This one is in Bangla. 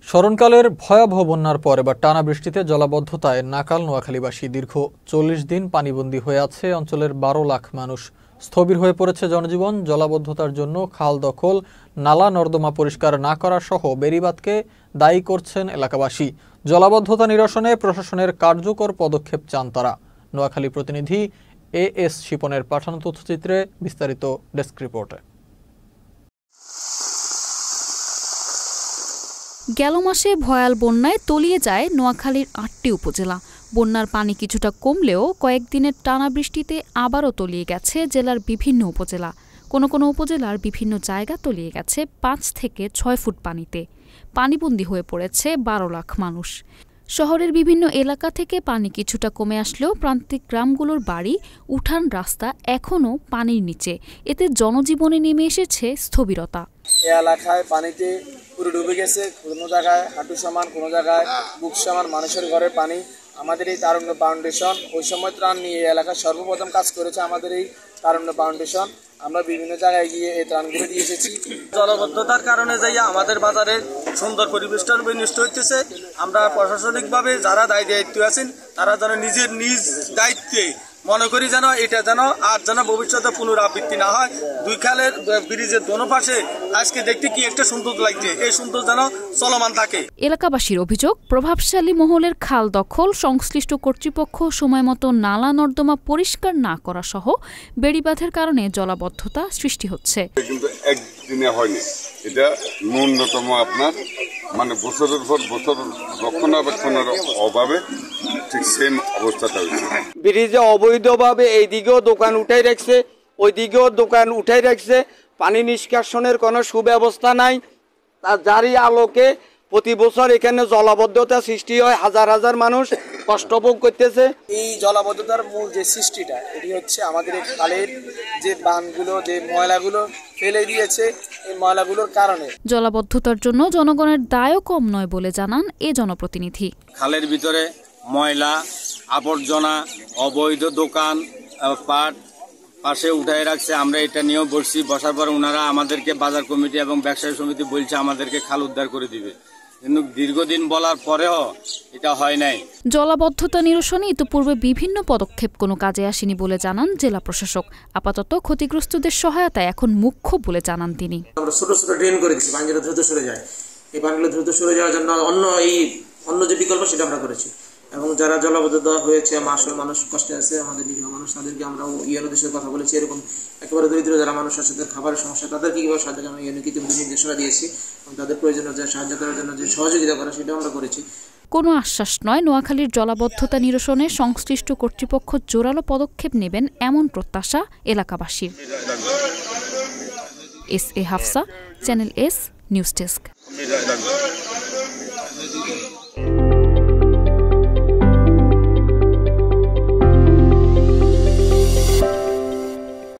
স্মরণকালের ভয়াবহ বন্যার পর এবার টানা বৃষ্টিতে জলাবদ্ধতায় নাকাল নোয়াখালীবাসী দীর্ঘ ৪০ দিন পানিবন্দী হয়ে আছে অঞ্চলের ১২ লাখ মানুষ। স্থবির হয়ে পড়েছে জনজীবন। জলাবদ্ধতার জন্য খাল দখল, নালা নর্দমা পরিষ্কার না করা সহ বেড়িবাঁধকে দায়ী করছেন এলাকাবাসী। জলাবদ্ধতা নিরসনে প্রশাসনের কার্যকর পদক্ষেপ চান তারা। নোয়াখালী প্রতিনিধি এএস শিপনের পাঠানো তথ্যচিত্রে বিস্তারিত ডেস্ক রিপোর্টে। গেল মাসে ভয়াল বন্যায় তলিয়ে যায় নোয়াখালীর ৮টি উপজেলা। বন্যার পানি কিছুটা কমলেও কয়েকদিনের টানা বৃষ্টিতে আবারও তলিয়ে গেছে জেলার বিভিন্ন উপজেলা। কোনো কোনো উপজেলার বিভিন্ন জায়গা তলিয়ে গেছে ৫ থেকে ৬ ফুট পানিতে। পানিবন্দী হয়ে পড়েছে ১২ লাখ মানুষ। শহরের বিভিন্ন এলাকা থেকে পানি কিছুটা কমে আসলেও প্রান্তিক গ্রামগুলোর বাড়ি, উঠান, রাস্তা এখনও পানির নিচে। এতে জনজীবনে নেমে এসেছে স্থবিরতা। এই এলাকায় পানিতে পুরো ডুবে গেছে। কোনো জায়গায় হাঁটু সমান, কোনো জায়গায় বুক সমান মানুষের ঘরে পানি। আমাদের এই তারুণ্য ফাউন্ডেশন ওই সময় ত্রাণ নিয়ে এই এলাকায় সর্বপ্রথম কাজ করেছে আমাদের এই তারুণ্য ফাউন্ডেশন। আমরা বিভিন্ন জায়গায় গিয়ে এই ত্রাণগুলো দিয়ে এসেছি। জলাবদ্ধতার কারণে যাইয়া আমাদের বাজারের সুন্দর পরিবেশটা বিনষ্ট হইতেছে। আমরা প্রশাসনিকভাবে যারা দায়িত্বে আছেন তারা যেন নিজের নিজ দায়িত্বে মনে করি যেন এটা যেন আর যেন ভবিষ্যতে পুনরাবৃত্তি না হয়। দুই খালের ব্রিজের দোনো পাশে আজকে দেখতে কি একটা সুন্দর লাগছে, এই সুন্দর যেন চলমান থাকে। এলাকাবাসীর অভিযোগ, প্রভাবশালী মহলের খাল দখল, সংশ্লিষ্ট কর্তৃপক্ষ সময়মতো নালা নর্দমা পরিষ্কার না করা সহ বেড়িবাঁধের কারণে জলাবদ্ধতা সৃষ্টি হচ্ছে। কিন্তু একদিনে হয়নি, এটা ন্যূনতম আপনার বছরের পর বছর রক্ষণাবেক্ষণের অভাবে ঠিক সেম অবস্থাটা হয়েছে। ব্রিজে অবৈধভাবে এই দিকেও দোকান উঠাই রাখছে, ওই দিকেও দোকান উঠাই রাখছে। পানি নিষ্কাশনের কোনো সুব্যবস্থা নাই। তার জারি আলোকে প্রতি বছর এখানে জলাবদ্ধতা সৃষ্টি হয়, হাজার হাজার মানুষ কষ্ট ভোগ করতেছে। এই জলাবদ্ধতার মূল যে সৃষ্টিটা এটি হচ্ছে আমাদের এই খালের যে বাঁধগুলো, যে ময়লাগুলো ফেলে দিয়েছে, এই ময়লাগুলোর কারণে। জলাবদ্ধতার জন্য জনগণের দায়ও কম নয় বলে জানান এ জনপ্রতিনিধি। খালের ভিতরে ময়লা, আবর্জনা, অবৈধ দোকান, পাট পাশে উঠাই রাখছে। আমরা এটা নিয়েও বসছি, বসার পর ওনারা আমাদেরকে বাজার কমিটি এবং ব্যবসায়ী সমিতি বলছে আমাদেরকে খাল উদ্ধার করে দিবে, কিন্তু দীর্ঘদিন বলার পরেও এটা হয় নাই। জলাবদ্ধতা নিরসনে ইতিপূর্বে বিভিন্ন পদক্ষেপ কোনো কাজে আসেনি বলে জানান জেলা প্রশাসক। আপাতত ক্ষতিগ্রস্তদের সহায়তায় এখন মুখ্য বলে জানান তিনি। আমরা ছোট ছোট ড্রেন করে দিচ্ছি, পানিগুলো দ্রুত সরে যায়। এই পানিগুলো দ্রুত সরে যাওয়ার জন্য অন্য যে বিকল্প সেটা আমরা করেছি। এবং যারা জলাবদ্ধতা হয়েছে, মানুষ কষ্টে আছে, আমাদের নিরীহ মানুষ, তাদেরকে আমরা ইউএনওদের সাথে কথা বলেছি। এরকম একেবারে দরিদ্র যারা মানুষ আছে, তাদের খাবারের সমস্যা, তাদেরকে কীভাবে সাহায্য করা, ইউএনওকে ইতিমধ্যে নির্দেশনা দিয়েছি এবং তাদের প্রয়োজনীয় যে সাহায্য করার জন্য যে সহযোগিতা করা সেটাও আমরা করেছি। কোনো আশ্বাস নয়, নোয়াখালীর জলাবদ্ধতা নিরসনে সংশ্লিষ্ট কর্তৃপক্ষ জোরালো পদক্ষেপ নেবেন এমন প্রত্যাশা এলাকাবাসীর। S A Hafsa, channel S news desk.